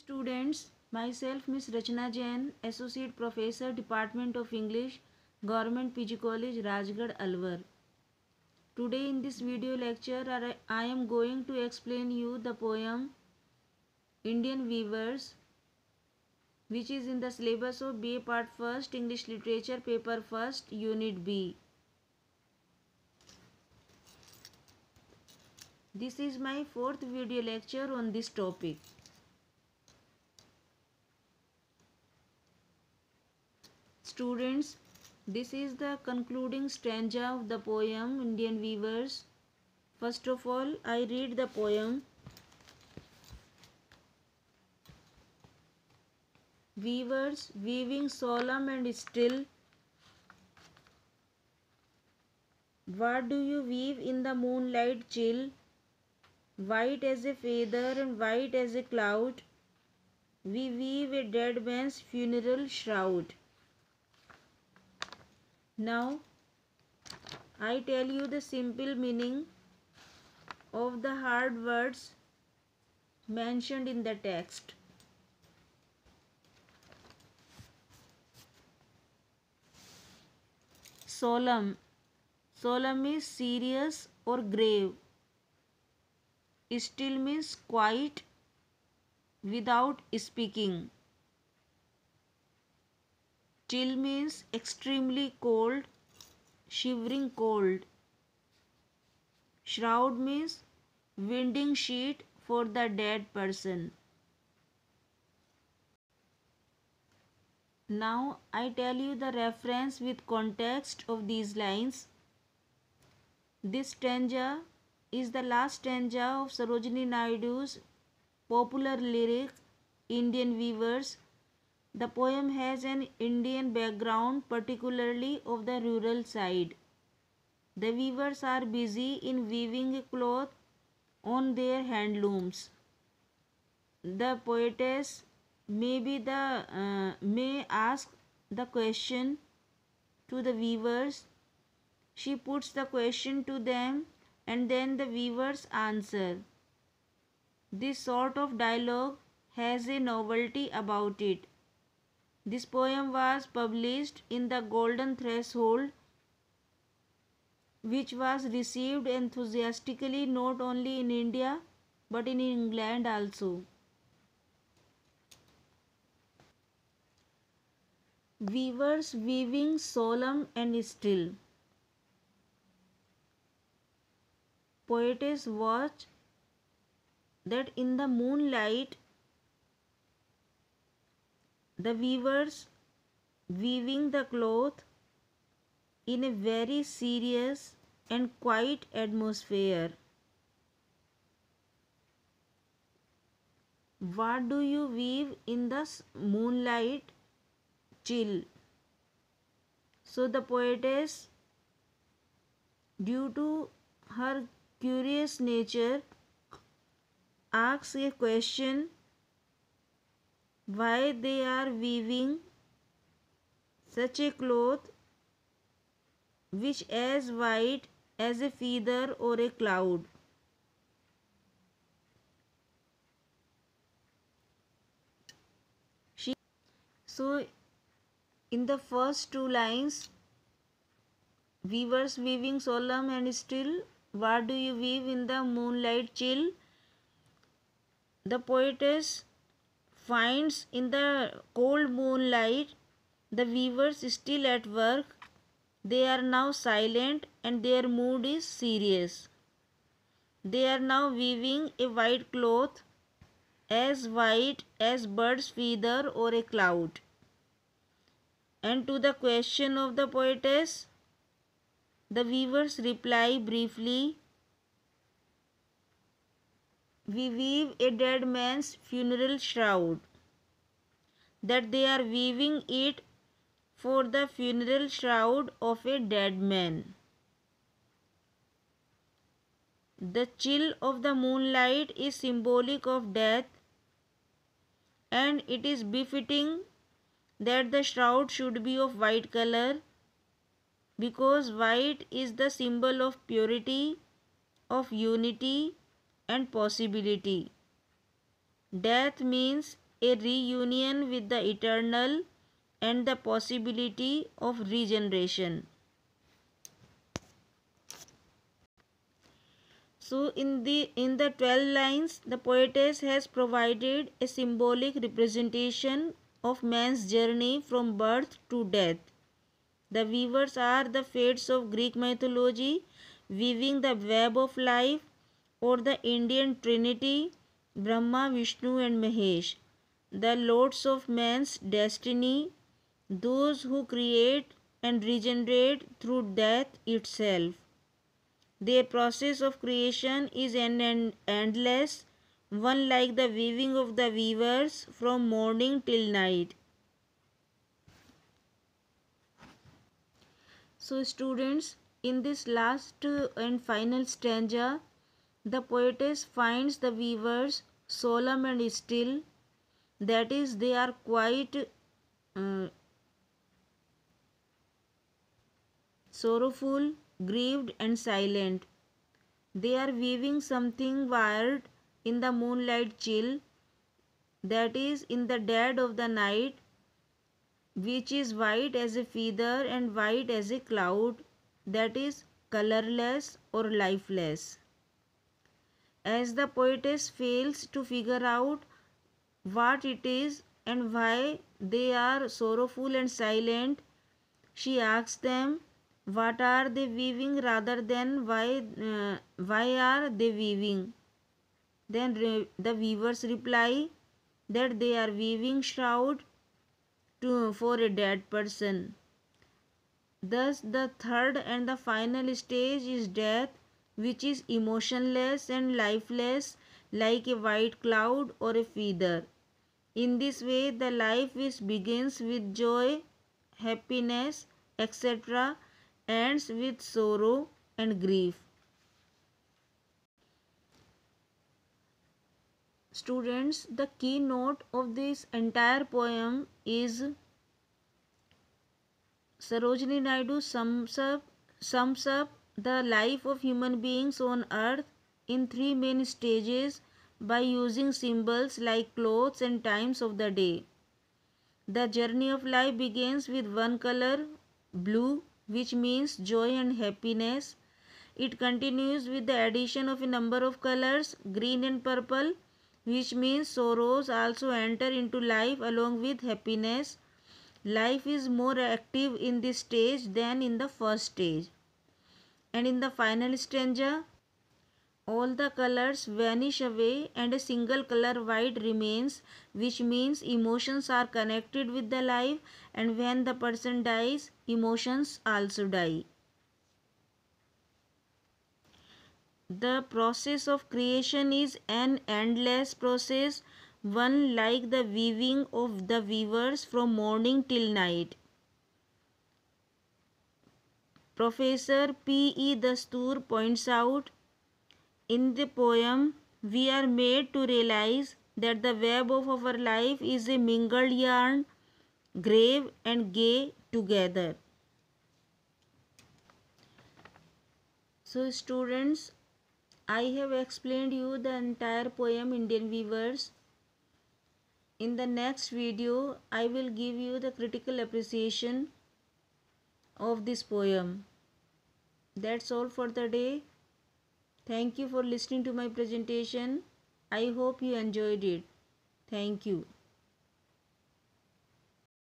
students, myself Miss Rachna Jain, Associate Professor, Department of English, Government PG College, Rajgarh, Alwar. Today in this video lecture, I am going to explain you the poem Indian Weavers, which is in the syllabus of BA Part 1st, English Literature, Paper 1st, Unit B. This is my fourth video lecture on this topic. Students, this is the concluding stanza of the poem Indian Weavers. First of all, I read the poem. Weavers, weaving solemn and still, what do you weave in the moonlight chill? White as a feather and white as a cloud, we weave a dead man's funeral shroud. Now, I tell you the simple meaning of the hard words mentioned in the text. Solemn. Solemn is serious or grave. Still means quiet, without speaking. Chill means extremely cold, shivering cold. Shroud means winding sheet for the dead person. Now I tell you the reference with context of these lines. This stanza is the last stanza of Sarojini Naidu's popular lyric Indian Weavers. The poem has an Indian background, particularly of the rural side. The weavers are busy in weaving a cloth on their handlooms. The poetess may ask the question to the weavers. She puts the question to them and then the weavers answer. This sort of dialogue has a novelty about it. This poem was published in the Golden Threshold, which was received enthusiastically not only in India but in England also. Weavers weaving solemn and still. Poetess watch that in the moonlight the weavers weaving the cloth in a very serious and quiet atmosphere. What do you weave in the moonlight chill? So the poetess, due to her curious nature, asks a question why they are weaving such a cloth which as white as a feather or a cloud. So in the first two lines, weavers weaving solemn and still, what do you weave in the moonlight chill? The poetess finds in the cold moonlight the weavers still at work. They are now silent and their mood is serious. They are now weaving a white cloth as white as bird's feather or a cloud. And to the question of the poetess, the weavers reply briefly, we weave a dead man's funeral shroud. That they are weaving it for the funeral shroud of a dead man. The chill of the moonlight is symbolic of death, and it is befitting that the shroud should be of white color, because white is the symbol of purity, of unity and possibility. Death means a reunion with the eternal and the possibility of regeneration. So in the 12 lines, the poetess has provided a symbolic representation of man's journey from birth to death. The weavers are the fates of Greek mythology, weaving the web of life, or the Indian trinity, Brahma, Vishnu and Mahesh, the lords of man's destiny, those who create and regenerate through death itself. Their process of creation is endless, one like the weaving of the weavers from morning till night. So, students, in this last and final stanza, the poetess finds the weavers solemn and still, that is, they are quite sorrowful, grieved, and silent. They are weaving something wired in the moonlight chill, that is, in the dead of the night, which is white as a feather and white as a cloud, that is, colorless or lifeless. As the poetess fails to figure out what it is and why they are sorrowful and silent, she asks them, what are they weaving, rather than why are they weaving? Then the weavers reply that they are weaving shroud for a dead person. Thus, the third and the final stage is death, which is emotionless and lifeless, like a white cloud or a feather. In this way, the life which begins with joy, happiness, etc., ends with sorrow and grief. Students, the keynote of this entire poem is Sarojini Naidu sums up the life of human beings on earth in three main stages by using symbols like clothes and times of the day. The journey of life begins with one color, blue, which means joy and happiness. It continues with the addition of a number of colors, green and purple, which means sorrows also enter into life along with happiness. Life is more active in this stage than in the first stage. And in the final stanza, all the colors vanish away and a single color white remains, which means emotions are connected with the life, and when the person dies, emotions also die. The process of creation is an endless process, one like the weaving of the weavers from morning till night. Professor P. E. Dastoor points out, in the poem, we are made to realize that the web of our life is a mingled yarn, grave and gay together. So, students, I have explained you the entire poem Indian Weavers. In the next video, I will give you the critical appreciation of this poem. That's all for the day. Thank you for listening to my presentation. I hope you enjoyed it. Thank you.